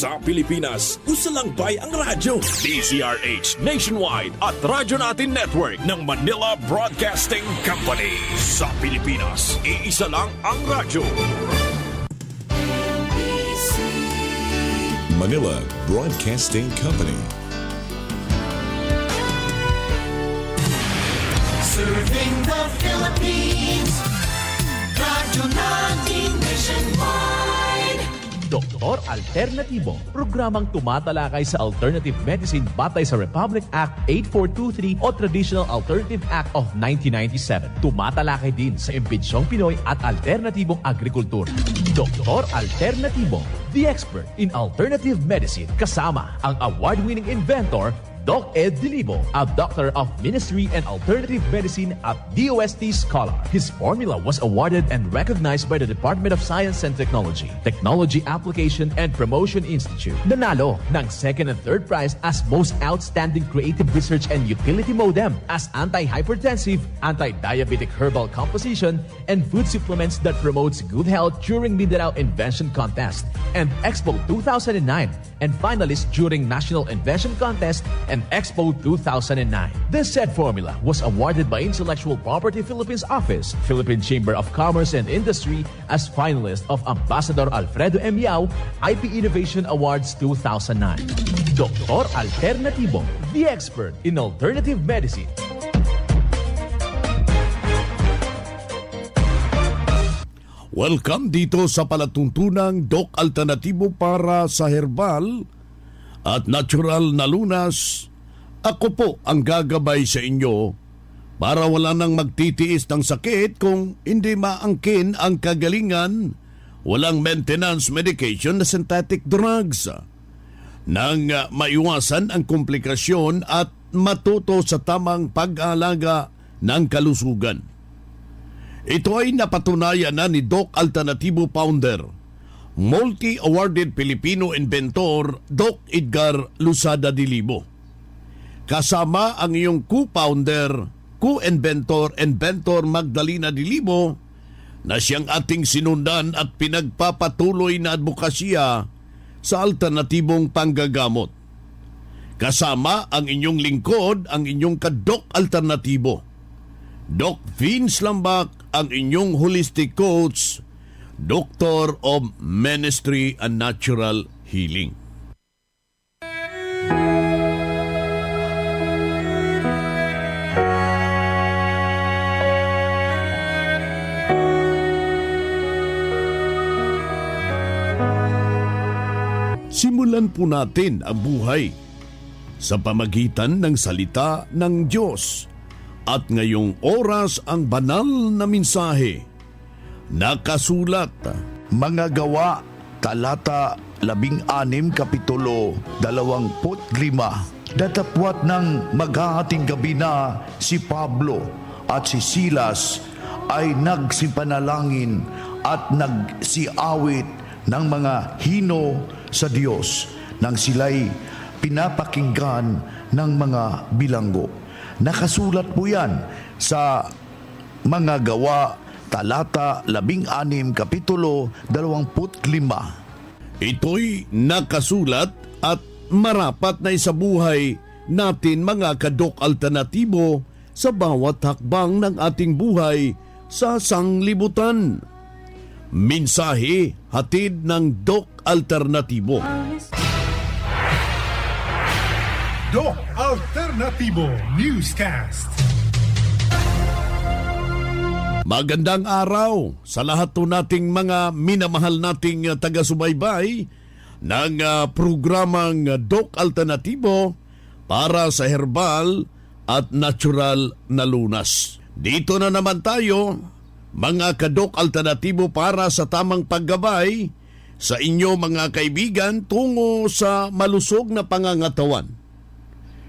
Sa Pilipinas, usalangbay ang radyo. DZRH Nationwide at Radyo Natin Network ng Manila Broadcasting Company. Sa Pilipinas, iisa lang ang radyo. Manila Broadcasting Company. Serving the Philippines. Radyo Natin Nationwide. Doktor Alternatibo, programang tumatalakay sa alternative medicine batay sa Republic Act 8423 o Traditional Alternative Act of 1997. Tumatalakay din sa imbitsyong Pinoy at alternatibong agrikultura. Doktor Alternatibo, the expert in alternative medicine, kasama ang award-winning inventor Doc Ed Dilibo, a doctor of ministry and alternative medicine at DOST Scholar. His formula was awarded and recognized by the Department of Science and Technology, Technology Application and Promotion Institute. Nanalo ng second and third prize as Most Outstanding Creative Research and Utility Modem as anti-hypertensive, anti-diabetic herbal composition, and food supplements that promotes good health during Mindanao Invention Contest and Expo 2009, and finalist during National Invention Contest and Expo 2009. This said formula was awarded by Intellectual Property Philippines Office, Philippine Chamber of Commerce and Industry as finalist of Ambassador Alfredo M. Yao IP Innovation Awards 2009. Doktor Alternatibo, the expert in alternative medicine. Welcome dito sa palatuntunang Doc Alternatibo para sa herbal at natural na lunas. Ako po ang gagabay sa inyo para wala nang magtitiis ng sakit kung hindi maangkin ang kagalingan, walang maintenance medication na synthetic drugs, nang maiwasan ang komplikasyon at matuto sa tamang pag-aalaga ng kalusugan. Ito ay napatunayan na ni Doc Alternatibo founder, multi-awarded Filipino inventor Doc Edgar Lusada Dilibo. Kasama ang iyong co-founder, co-inventor, inventor Magdalena Dilibo na siyang ating sinundan at pinagpapatuloy na advokasya sa alternatibong panggagamot. Kasama ang inyong lingkod, ang inyong ka-Doc Alternatibo, Doc Vince Lambak, ang inyong holistic coach, Doctor of Ministry and Natural Healing. Simulan po natin ang buhay sa pamagitan ng salita ng Diyos. At ngayong oras ang banal na mensahe nakasulat. Mga Gawa, talata 16, kapitulo 25. Datapwat ng maghahating gabi na si Pablo at si Silas ay nagsipanalangin at nagsiawit ng mga hino sa Diyos nang sila'y pinapakinggan ng mga bilanggo. Nakasulat po yan sa Mga Gawa, talata 16, kapitulo 25. Ito'y nakasulat at marapat na isabuhay natin mga ka-Doc Alternatibo sa bawat hakbang ng ating buhay sa sanglibutan. Mensahe hatid ng Doc Alternatibo. Doc Alternatibo Newscast. Magandang araw sa lahat po nating mga minamahal nating taga-subaybay ng programang Doc Alternatibo para sa herbal at natural na lunas. Dito na naman tayo, mga ka-Doc Alternatibo, para sa tamang paggabay sa inyo mga kaibigan tungo sa malusog na pangangatawan.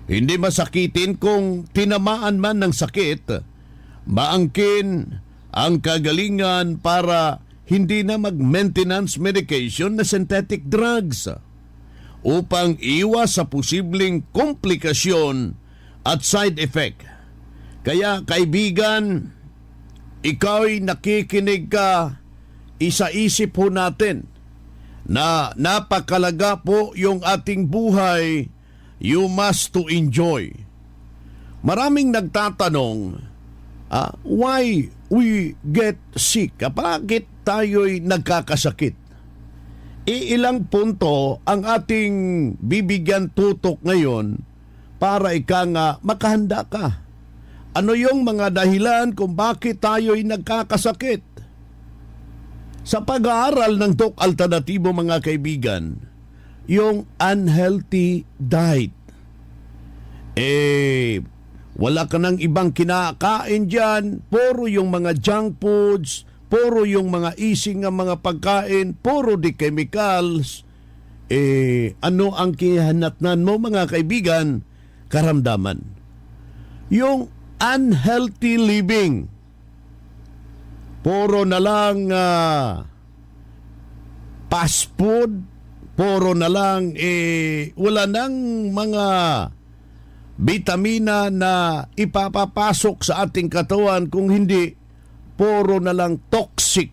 Hindi masakitin kung tinamaan man ng sakit, maangkin ang kagalingan para hindi na mag-maintenance medication na synthetic drugs upang iwas sa posibleng komplikasyon at side effect. Kaya kaibigan, ikaw'y nakikinig ka, isa-isip ho natin na napakalaga po yung ating buhay, you must to enjoy. Maraming nagtatanong, why we get sick? Bakit tayo'y nagkakasakit? Ilang punto ang ating bibigyan tutok ngayon para ika nga makahanda ka. Ano yung mga dahilan kung bakit tayo'y nagkakasakit? Sa pag-aaral ng Doc Alternatibo, mga kaibigan, yung unhealthy diet. Wala ka ng ibang kinakain dyan, puro yung mga junk foods, puro yung mga ising ng mga pagkain, puro di chemicals. Ano ang kihanatnan mo, mga kaibigan? Karamdaman. Yung unhealthy living. Puro na lang fast food, puro na lang wala nang mga bitamina na ipapapasok sa ating katawan, kung hindi puro na lang toxic.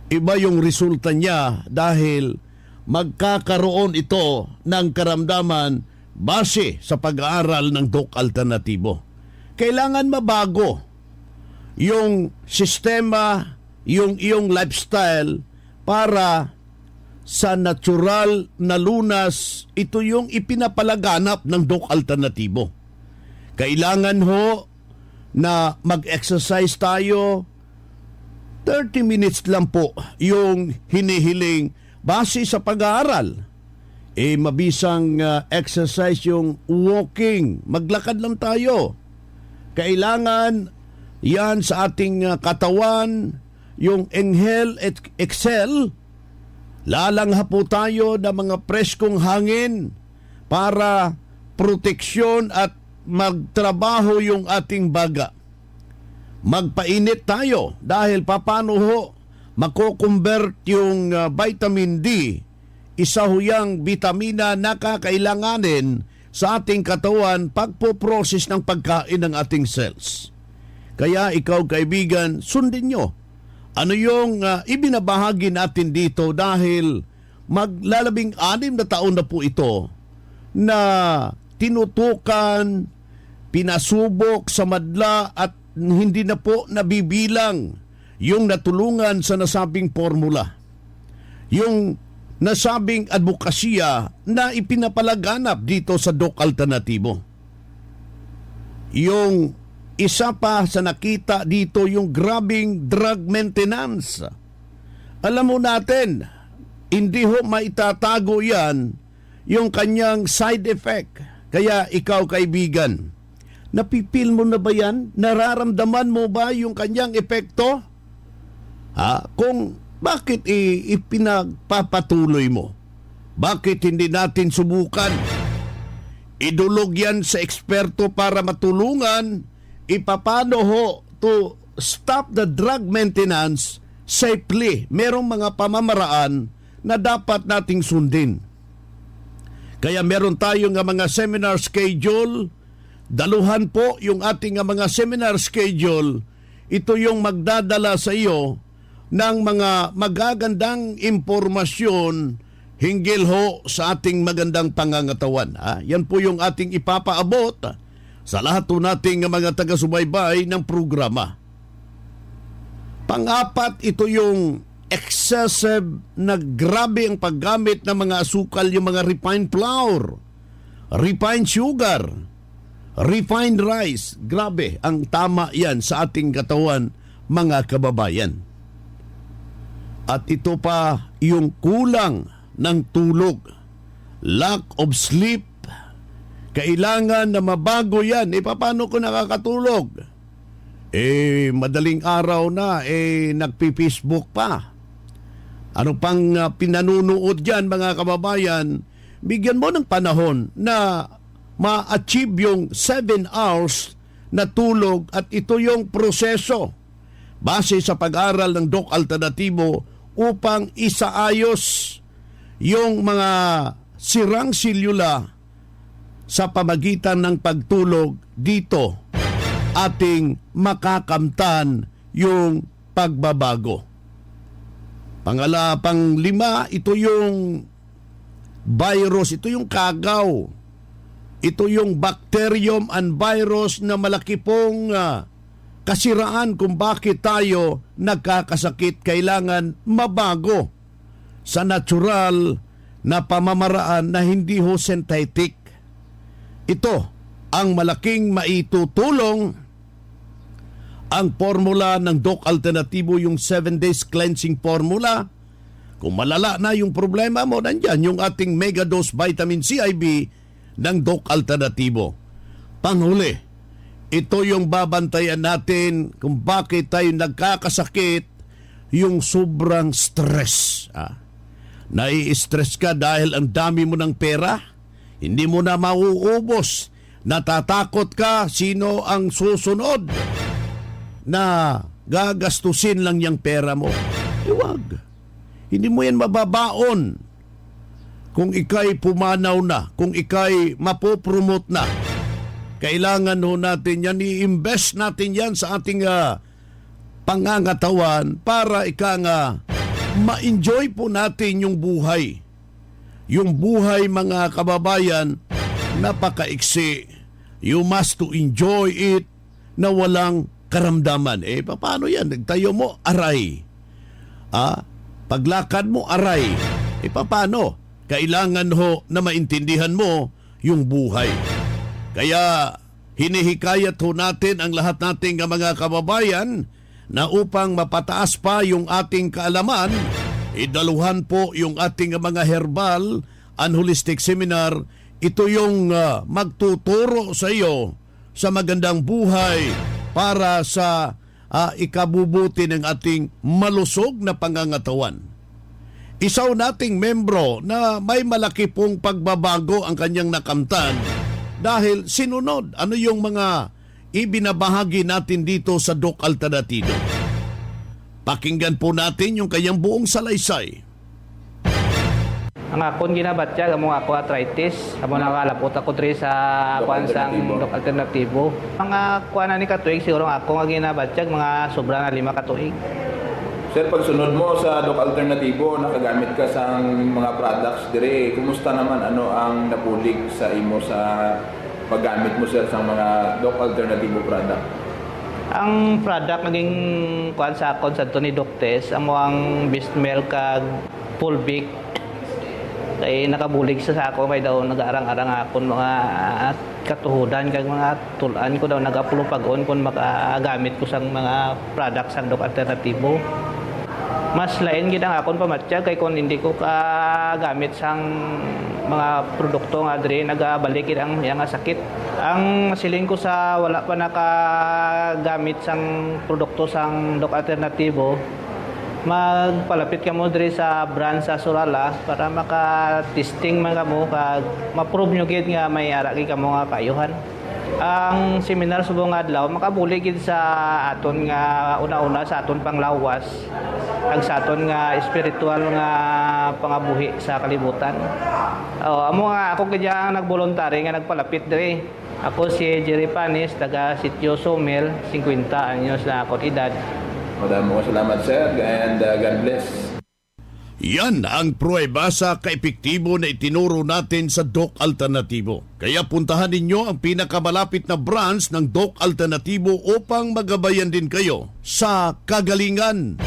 Iba yung resulta niya dahil magkakaroon ito ng karamdaman base sa pag-aaral ng Doc Alternatibo. Kailangan mabago yung sistema, yung iyong lifestyle para sa natural na lunas. Ito yung ipinapalaganap ng Doc Alternatibo. Kailangan ho na mag-exercise tayo. 30 minutes lang po yung hinihiling base sa pag-aaral. Mabisang exercise yung walking. Maglakad lang tayo. Kailangan yan sa ating katawan, yung inhale at exhale. Lalangha po tayo ng mga preskong hangin para proteksyon at magtrabaho yung ating baga. Magpainit tayo dahil papano ho mako-convert yung vitamin D, isa ho yang vitamina na kakailanganin sa ating katawan pagpo-process ng pagkain ng ating cells. Kaya ikaw, kaibigan, sundin nyo. Ano yung ibinabahagi natin dito dahil maglalabing-6 na taon na po ito na tinutukan, pinasubok sa madla at hindi na po nabibilang yung natulungan sa nasabing formula. Yung nasabing advokasya na ipinapalaganap dito sa Doc Alternatibo. Yung isa pa sa nakita dito, yung grabing drug maintenance. Alam mo natin, hindi ho maitatago yan yung kanyang side effect. Kaya ikaw, kaibigan, napipil mo na ba yan? Nararamdaman mo ba yung kanyang epekto? Kung bakit ipinagpapatuloy mo? Bakit hindi natin subukan? Idulog yan sa eksperto para matulungan ipapano ho to stop the drug maintenance safely. Merong mga pamamaraan na dapat nating sundin. Kaya meron tayong mga seminar schedule. Daluhan po yung ating mga seminar schedule. Ito yung magdadala sa iyo ng mga magagandang impormasyon hinggil ho sa ating magandang pangangatawan. Yan po yung ating ipapaabot sa lahat po nating mga taga-subaybay ng programa. Pang-apat, ito yung excessive na grabe ang paggamit ng mga asukal, yung mga refined flour, refined sugar, refined rice. Grabe, ang tama yan sa ating katawan, mga kababayan. At ito pa yung kulang ng tulog, lack of sleep. Kailangan na mabago yan. Paano ko nakakatulog? Madaling araw na, nagpi-Facebook pa. Ano pang pinanunood dyan, mga kababayan? Bigyan mo ng panahon na ma-achieve yung 7 hours na tulog, at ito yung proseso base sa pag-aral ng Doc Alternatibo upang isaayos yung mga sirang selula sa pamagitan ng pagtulog. Dito ating makakamtan yung pagbabago. Panglima, ito yung virus, ito yung kagaw. Ito yung bacterium and virus na malaki pong kasiraan kung bakit tayo nagkakasakit. Kailangan mabago sa natural na pamamaraan na hindi ho synthetic. Ito ang malaking maitutulong. Ang formula ng Doc Alternativo, yung 7 days cleansing formula. Kung malala na yung problema mo, nandyan yung ating mega dose vitamin CIB ng Doc Alternativo. Panghuli, ito yung babantayan natin kung bakit tayo nagkakasakit, yung sobrang stress. Nai-stress ka dahil ang dami mo ng pera, hindi mo na mauubos, natatakot ka sino ang susunod na gagastusin lang yung pera mo. Iwag. Hindi mo yan mababaon kung ikay pumanaw na, kung ikay mapopromote na. Kailangan ho natin yan, i-invest natin yan sa ating pangangatawan para ma-enjoy po natin yung buhay. Yung buhay, mga kababayan, napakaiksi. You must to enjoy it na walang karamdaman. Paano yan? Nagtayo mo, aray. Paglakad mo, aray. Paano? Kailangan ho na maintindihan mo yung buhay. Kaya hinihikayat ho natin ang lahat nating mga kababayan na upang mapataas pa yung ating kaalaman, idaluhan po yung ating mga herbal and holistic seminar. Ito yung magtuturo sa iyo sa magandang buhay para sa ikabubuti ng ating malusog na pangangatawan. Isaw nating membro na may malaki pong pagbabago ang kanyang nakamtan dahil sinunod ano yung mga ibinabahagi natin dito sa Doc Alternativo. Pakinggan po natin yung kanyang buong salaysay. Ang akon ginabatya amo ako arthritis, amo nakalapot ako diri sa kuan sang Doc Alternativo. Mga kuan ni katuig siguro ako nga ginabatya mga sobra na 5 katuig. Sir, pagsunod mo sa Doc Alternativo, nakagamit ka sa mga products dire. Kumusta naman ang napulig sa imo sa paggamit mo sir sa mga Doc Alternativo product? Ang product naging kuan sa akon sa Tony Doctes, amo ang Bestmel kag Pulvic. Kay nakabulig sa ako kay daw nag-arang-arang akon mga katuhudan kag mga tulan ko daw nag-upload pag-on kung makagamit ko sang mga products sang Doc Alternativo. Mas lain gid ang akon pamatya kay kung hindi ko kagamit sang mga produkto nga diri nagabalik gid ang yang sakit. Ang masiling ko sa wala pa nakagamit sang produkto sang Doc Alternativo, magpalapit ka mo diri sa brand sa Surala para maka-testing man kamo kag ma-prove nyo gid nga may ara gid kamo nga kaayuhan. Ang seminar subong adlaw makabuli gid sa aton nga una-una sa aton panglawas ag sa aton nga espiritual nga pangabuhi sa kalibutan. Amo nga ako gid ang nagvoluntary nga nagpalapit diri. Ako si Jerry Panis, taga Sitio Somel, 50 anyos na akong edad. Maraming salamat sir and God bless. Yan ang pruweba sa kaepektibo na itinuro natin sa Doc Alternativo. Kaya puntahan ninyo ang pinakamalapit na branch ng Doc Alternativo upang magabayan din kayo sa kagalingan.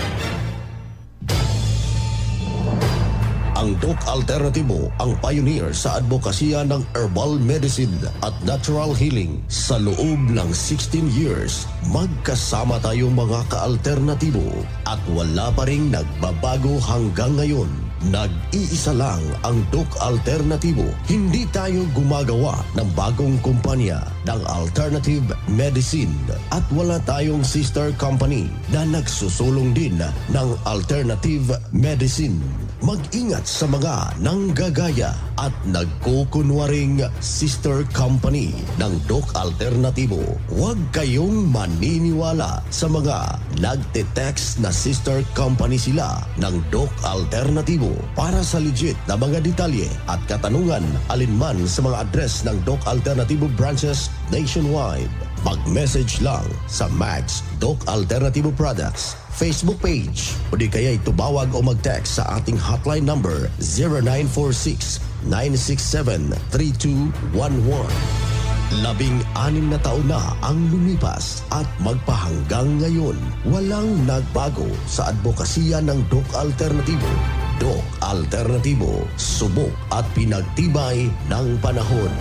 Ang Doc Alternativo ang pioneer sa advokasya ng herbal medicine at natural healing. Sa loob ng 16 years, magkasama tayong mga ka-alternatibo at wala pa ring nagbabago hanggang ngayon. Nag-iisa lang ang Doc Alternativo. Hindi tayo gumagawa ng bagong kumpanya ng alternative medicine at wala tayong sister company na nagsusulong din ng alternative medicine. Mag-ingat sa mga nanggagaya at nagkukunwaring sister company ng Doc Alternativo. Huwag kayong maniniwala sa mga nagte-text na sister company sila ng Doc Alternativo. Para sa legit na mga detalye at katanungan alinman sa mga address ng Doc Alternativo branches nationwide, Mag-message lang sa Max Doc Alternativo Products Facebook page o di kaya'y tumawag o mag-text sa ating hotline number 0946-967-3211. 16 na taon na ang lumipas at magpahanggang ngayon, walang nagbago sa advokasya ng Doc Alternativo. Doc Alternativo, subok at pinagtibay ng panahon.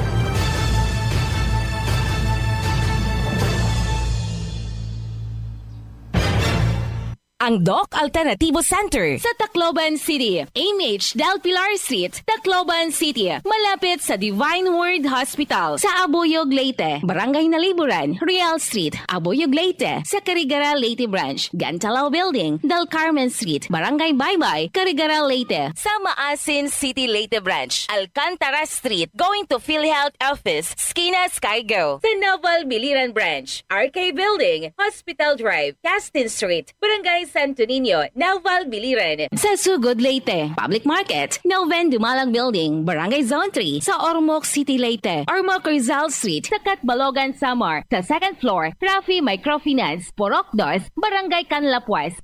Ang Doc Alternativo Center sa Tacloban City, AMH Del Pilar Street, Tacloban City, malapit sa Divine Word Hospital sa Abuyog, Leyte, Barangay Naliburan, Real Street, Abuyog, Leyte, sa Carigara, Leyte Branch, Gantalao Building, Del Carmen Street, Barangay Baybay, Carigara, Leyte, sa Maasin City, Leyte Branch, Alcantara Street, going to PhilHealth Office, Skina Skygo, sa Naval Biliran Branch, RK Building, Hospital Drive, Castin Street, Barangay Santo Niño, Naval Biliran, sa Sugod, Leyte, Public Market, Noven Dumalang Building, Barangay Zone 3, sa Ormoc City, Leyte, Ormoc Rizal Street, sa Catbalogan, Samar, sa 2nd floor, Rafi Microfinance, Porok 2, Barangay Canlapuas.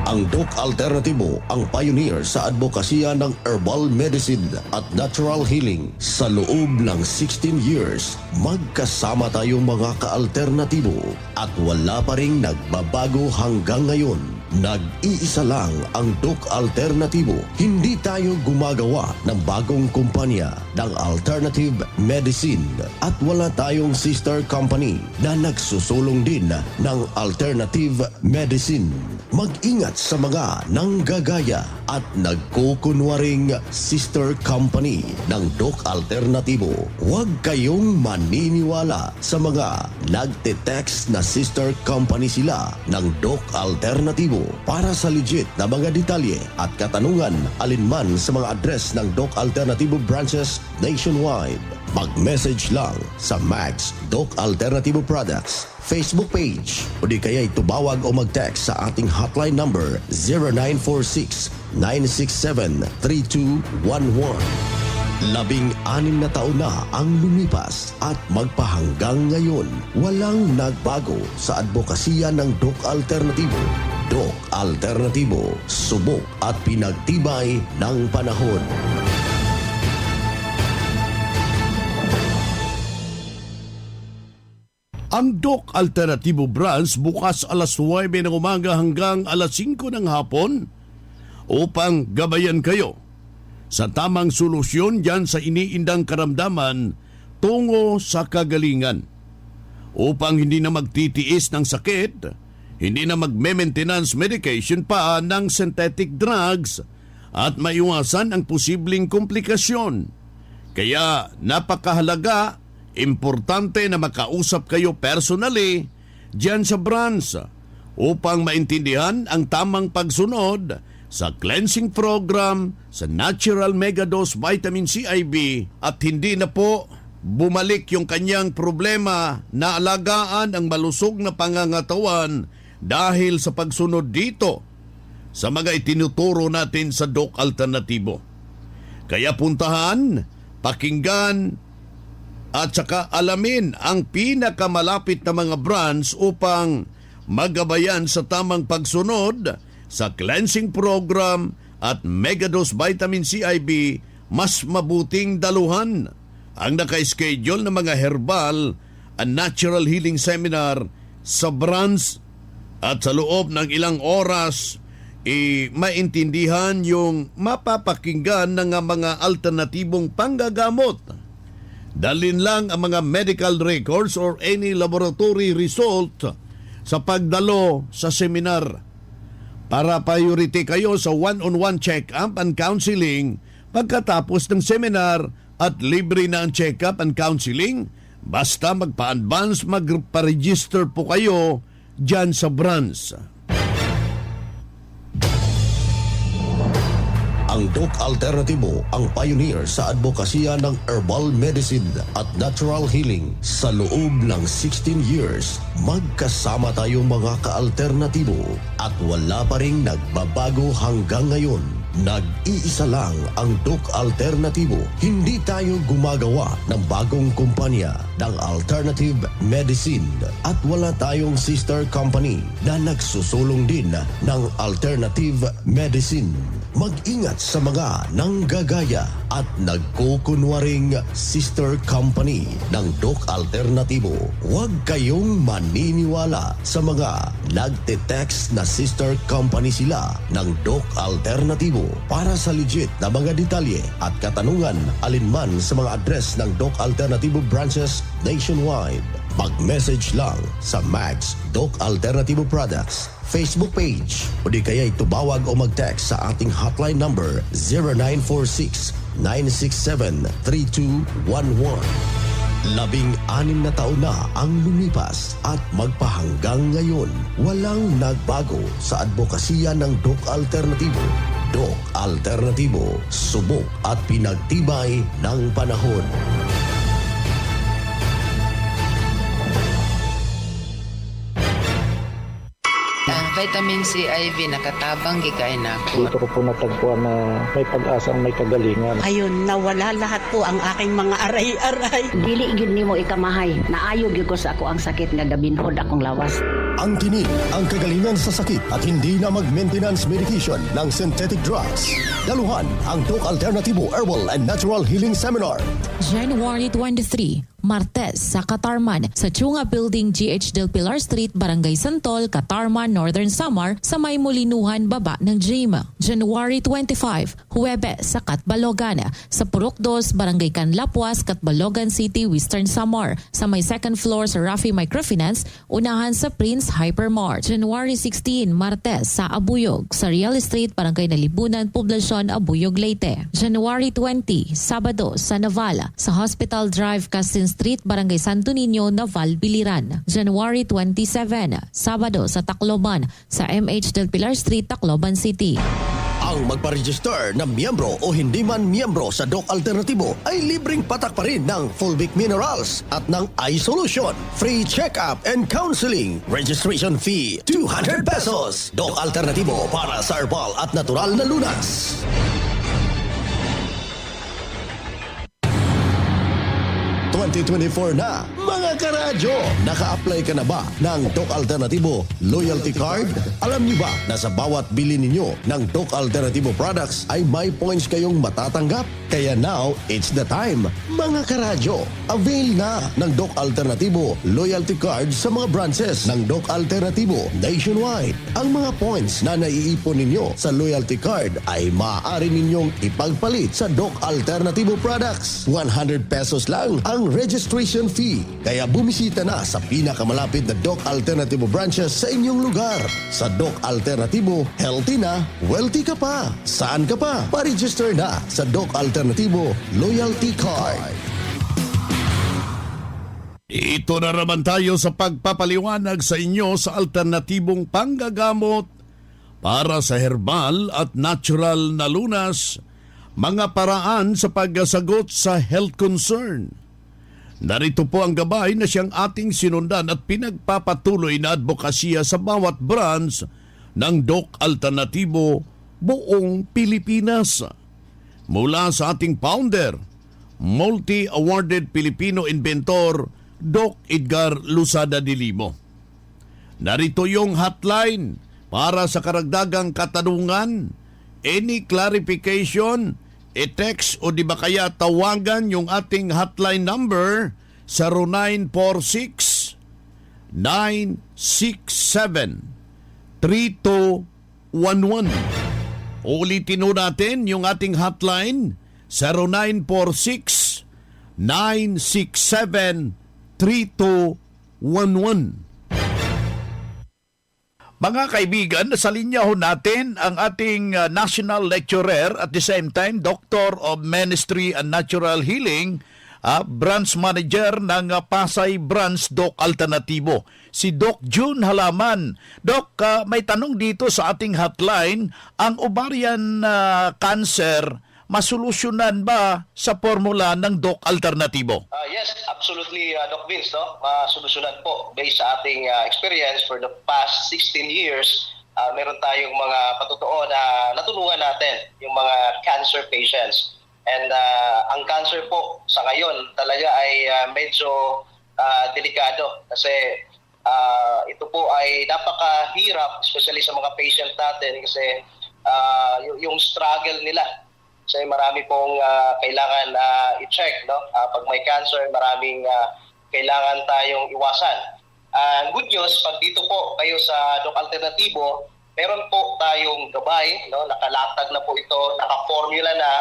Ang Doc Alternativo ang pioneer sa advokasya ng herbal medicine at natural healing. Sa loob ng 16 years, magkasama tayong mga ka-alternatibo at wala pa ring nagbabago hanggang ngayon. Nag-iisa lang ang Doc Alternativo. Hindi tayo gumagawa ng bagong kumpanya ng alternative medicine at wala tayong sister company na nagsusulong din ng alternative medicine. Mag-ingat sa mga nanggagaya at nagkukunwaring sister company ng Doc Alternativo. Huwag kayong maniniwala sa mga nagte-text na sister company sila ng Doc Alternativo. Para sa legit na mga detalye at katanungan alinman sa mga address ng Doc Alternativo branches nationwide, mag-message lang sa Max Doc Alternativo Products Facebook page o di kaya'y tumawag o mag-text sa ating hotline number 0946-967-3211. 16 na taon na ang lumipas at magpahanggang ngayon, walang nagbago sa advokasya ng Doc Alternativo. Doc Alternativo, subok at pinagtibay ng panahon. Ang Doc Alternativo Branch bukas alas 9 ng umaga hanggang alas 5 ng hapon upang gabayan kayo sa tamang solusyon dyan sa iniindang karamdaman tungo sa kagalingan. Upang hindi na magtitiis ng sakit, hindi na magme-maintenance medication pa ng synthetic drugs at maiwasan ang posibleng komplikasyon. Kaya napakahalaga, importante na makausap kayo personally dyan sa branch upang maintindihan ang tamang pagsunod sa cleansing program sa Natural Megadose Vitamin C IV at hindi na po bumalik yung kanyang problema na alagaan ang malusog na pangangatawan dahil sa pagsunod dito sa mga itinuturo natin sa Doc Alternativo. Kaya puntahan, pakinggan at saka alamin ang pinakamalapit na mga branch upang magabayan sa tamang pagsunod sa cleansing program at Megadose Vitamin C IV. Mas mabuting daluhan ang naka-schedule ng mga herbal and natural healing seminar sa branch at sa loob ng ilang oras maintindihan yung mapapakinggan ng mga alternatibong panggagamot. Dalhin lang ang mga medical records or any laboratory result sa pagdalo sa seminar para priority kayo sa one-on-one check-up and counseling pagkatapos ng seminar at libre na ang check-up and counseling basta magpa-advance, magpa-register po kayo dyan sa branch. Ang Doc Alternativo ang pioneer sa advokasya ng herbal medicine at natural healing. Sa loob ng 16 years, magkasama tayong mga ka-alternatibo at wala pa ring nagbabago hanggang ngayon. Nag-iisa lang ang Doc Alternatibo. Hindi tayo gumagawa ng bagong kumpanya ng alternative medicine at wala tayong sister company na nagsusulong din ng alternative medicine. Mag-ingat sa mga nanggagaya at nagkukunwaring sister company ng Doc Alternatibo. Huwag kayong maniniwala sa mga nagte-text na sister company sila ng Doc Alternatibo. Para sa legit na mga detalye at katanungan alinman sa mga address ng Doc Alternatibo branches nationwide, mag-message lang sa Max Doc Alternativo Products Facebook page o di kaya itubawag o mag-text sa ating hotline number 0946-967-3211. 16 na taon na ang lumipas at magpahanggang ngayon, walang nagbago sa advokasya ng Doc Alternativo. Doc Alternativo, subok at pinagtibay ng panahon. Vitamin C IV nakatabang gikain ako. Dito ko po natagpuan na may pag-asang may kagalingan. Ayun, nawala lahat po ang aking mga aray-aray. Dili gyud nimo ikamahay. Naayo gyud ko sa ako ang sakit nga gabinhod akong lawas. Ang tinig, ang kagalingan sa sakit at hindi na mag-maintenance medication ng synthetic drugs. Daluhan ang Doc Alternativo Herbal and Natural Healing Seminar. January 23, Martes sa Katarman sa Chunga Building, GH Del Pilar Street, Barangay Santol, Katarman, Northern Samar sa may Mulinuhan, baba ng gym. January 25, Huwebes sa Katbalogan sa Purok 2, Barangay Canlapuas, Katbalogan City, Western Samar sa may second floor sa Rafi Microfinance, unahan sa Prince Hypermart. January 16, Martes sa Abuyog sa Real Estate, Barangay Nalibunan, Poblacion, Abuyog, Leyte. January 20, Sabado sa Navala sa Hospital Drive, Castin Street, Barangay Santo Niño, Naval, Biliran. January 27, Sabado sa Tacloban sa MH Del Pilar Street, Tacloban City. Ang magpa-register na miyembro o hindi man miyembro sa Doc Alternativo ay libreng patak pa rin ng Fulvic Minerals at ng iSolution. Free check-up and counseling. Registration fee, 200 pesos. Doc Alternativo para sa herbal at natural na lunas. ...2024 na, mga karadyo! Naka-apply ka na ba ng Doc Alternativo Loyalty Card? Alam niyo ba na sa bawat bili ninyo ng Doc Alternativo products ay may points kayong matatanggap? Kaya now, it's the time, mga karadyo! Avail na ng Doc Alternativo Loyalty Card sa mga branches ng Doc Alternativo nationwide. Ang mga points na naiipon ninyo sa Loyalty Card ay maaari ninyong ipagpalit sa Doc Alternativo products. 100 pesos lang ang registration fee. Kaya bumisita na sa pinakamalapit na Doc Alternativo branches sa inyong lugar. Sa Doc Alternativo, healthy na, wealthy ka pa. Saan ka pa? Pa-register na sa Doc Alternativo Loyalty Card. Ito na naman tayo sa pagpapaliwanag sa inyo sa alternatibong panggagamot para sa herbal at natural na lunas, mga paraan sa pagsagot sa health concern. Narito po ang gabay na siyang ating sinundan at pinagpapatuloy na advokasya sa bawat branch ng Doc Alternativo buong Pilipinas. Mula sa ating founder, multi-awarded Filipino inventor, Doc Edgar Lusada de Limo. Narito yung hotline para sa karagdagang katanungan, any clarification, i-text o di ba kaya tawagan yung ating hotline number 0946-967-3211. Ulitin ho natin yung ating hotline 0946-967-3211. Mga kaibigan, sa linya ho natin ang ating national lecturer at the same time Doctor of Ministry and Natural Healing, branch manager ng Pasay Branch Doc Alternativo, si Doc June Halaman. Doc, may tanong dito sa ating hotline, ang ovarian cancer, masolusyonan ba sa formula ng Doc Alternativo? Yes, absolutely, Doc Vince. No? Masolusyonan po based sa ating experience for the past 16 years. meron tayong mga patutuo na natulungan natin yung mga cancer patients. And ang cancer po sa ngayon talaga ay medyo delikado kasi ito po ay napakahirap, especially sa mga patient natin kasi yung struggle nila. Kasi marami pong kailangan i-check, no? Pag may cancer, maraming kailangan tayong iwasan. Good news, pag dito po kayo sa Doc Alternatibo, meron po tayong gabay, no? Nakalatag na po ito, naka-formula na.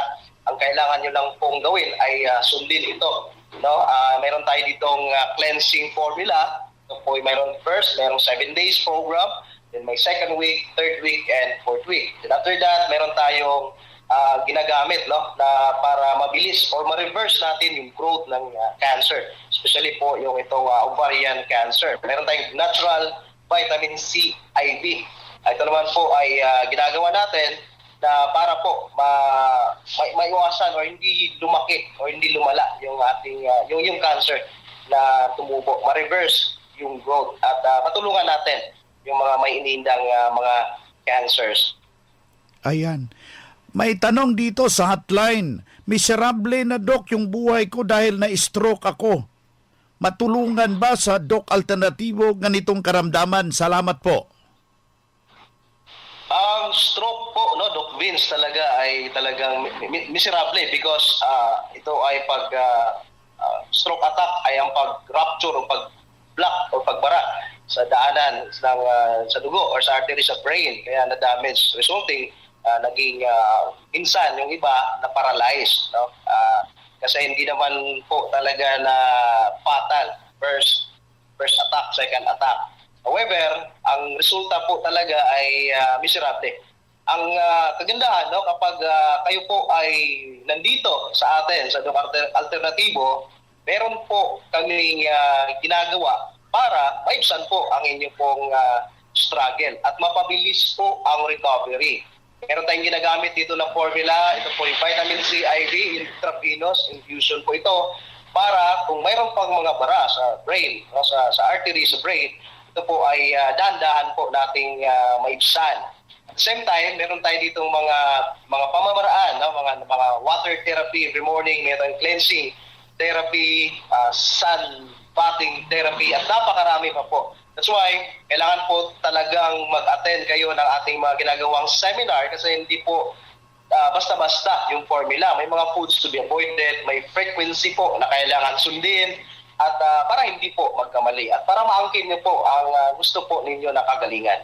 Ang kailangan nyo lang pong gawin ay sundin ito. No? Meron tayo ditong cleansing formula. Ito po mayroon first, mayroong 7 days program. Then may second week, third week, and fourth week. Then after that, meron tayong ginagamit, no, na para mabilis or ma-reverse natin yung growth ng cancer. Especially po yung itong ovarian cancer. Meron tayong natural vitamin C IV. Ito naman po ay ginagawa natin na para po maiwasan or hindi lumaki or hindi lumala yung ating yung cancer na tumubo, ma-reverse yung growth at patulungan natin yung mga may inindang mga cancers. Ayan. May tanong dito sa hotline. Miserable na Doc yung buhay ko dahil na-stroke ako. Matulungan ba sa Doc Alternatibo ganitong karamdaman? Salamat po. Ang stroke po, no, Doc Vince, talaga ay talagang miserable because ito ay pag stroke attack ay ang pag-rupture o pag-block o pagbara sa daanan ng sa dugo or sa artery sa brain, kaya na-damage, resulting naging minsan yung iba na paralyzed, no? Kasi hindi naman po talaga na fatal first attack, second attack. However, ang resulta po talaga ay miserable. Ang kagandahan, no, kapag kayo po ay nandito sa atin sa Doc Alternatibo, meron po kaming ginagawa para maibsan po ang inyong pong struggle at mapabilis po ang recovery. Meron tayong ginagamit dito na formula. Ito po yung vitamin C IV, intravenous infusion po ito para kung mayroon pang mga bara sa brain, no, sa artery sa brain, ito po ay dahan-dahan po nating maibsan. At the same time, meron tayo dito mga pamamaraan, no, mga water therapy every morning, meron cleansing therapy, sun bathing therapy, at napakarami pa po. That's why, kailangan po talagang mag-attend kayo ng ating mga ginagawang seminar kasi hindi po basta-basta yung formula. May mga foods to be avoided, may frequency po na kailangan sundin, at para hindi po magkamali at para maangkin niyo po ang gusto po ninyo na kagalingan.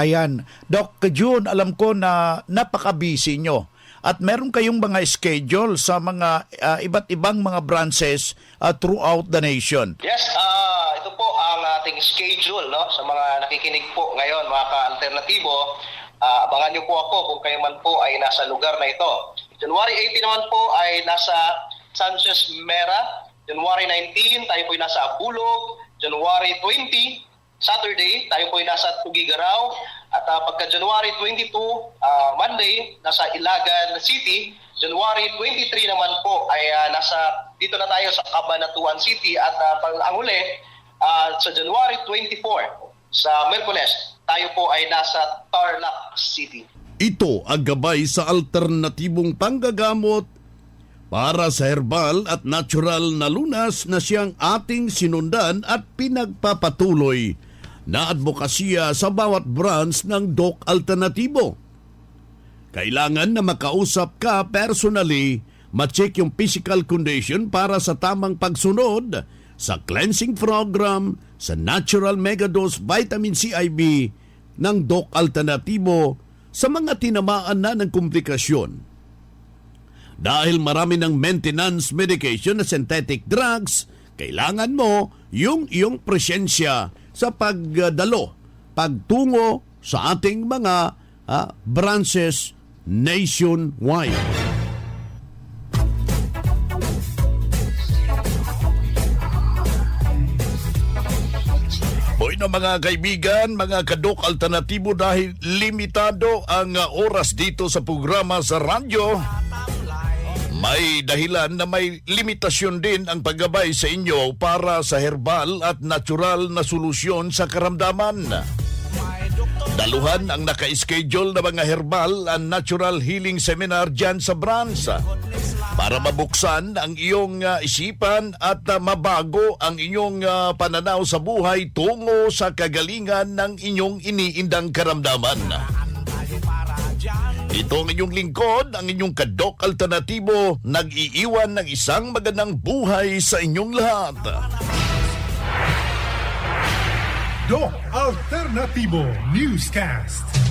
Ayan. Doc June, alam ko na napaka-busy nyo at meron kayong mga schedule sa mga iba't ibang mga branches throughout the nation. Yes, ito po ang ating schedule, no, sa mga nakikinig po ngayon, mga ka-alternatibo. Abangan niyo po ako kung kayo man po ay nasa lugar na ito. January 18 naman po ay nasa Sanchez Mera. January 19, tayo po ay nasa Abulog. January 20, Saturday, tayo po ay nasa Tugigaraw. At pagka January 22, Monday, nasa Ilagan City. January 23 naman po ay dito na tayo sa Cabanatuan City. At ang huli, sa January 24, sa Merkules, tayo po ay nasa Tarlac City. Ito ang gabay sa alternatibong panggagamot para sa herbal at natural na lunas na siyang ating sinundan at pinagpapatuloy na advokasya sa bawat branch ng Doc Alternatibo. Kailangan na makausap ka personally, ma-check yung physical condition para sa tamang pagsunod sa cleansing program sa Natural Megadose Vitamin C IV ng Doc Alternatibo sa mga tinamaan na ng komplikasyon. Dahil marami ng maintenance medication na synthetic drugs, kailangan mo yung iyong presensya sa pagtungo sa ating mga branches nationwide. Hoy na mga kaibigan, mga ka-Doc Alternatibo, dahil limitado ang oras dito sa programa sa radyo, may dahilan na may limitasyon din ang paggabay sa inyo para sa herbal at natural na solusyon sa karamdaman. Daluhan ang naka-schedule na mga herbal and natural healing seminar dyan sa branch para mabuksan ang iyong isipan at mabago ang inyong pananaw sa buhay tungo sa kagalingan ng inyong iniindang karamdaman. Ito ang inyong lingkod, ang inyong Kadok Alternatibo, nag-iiwan ng isang magandang buhay sa inyong lahat. Doc Alternativo Newscast.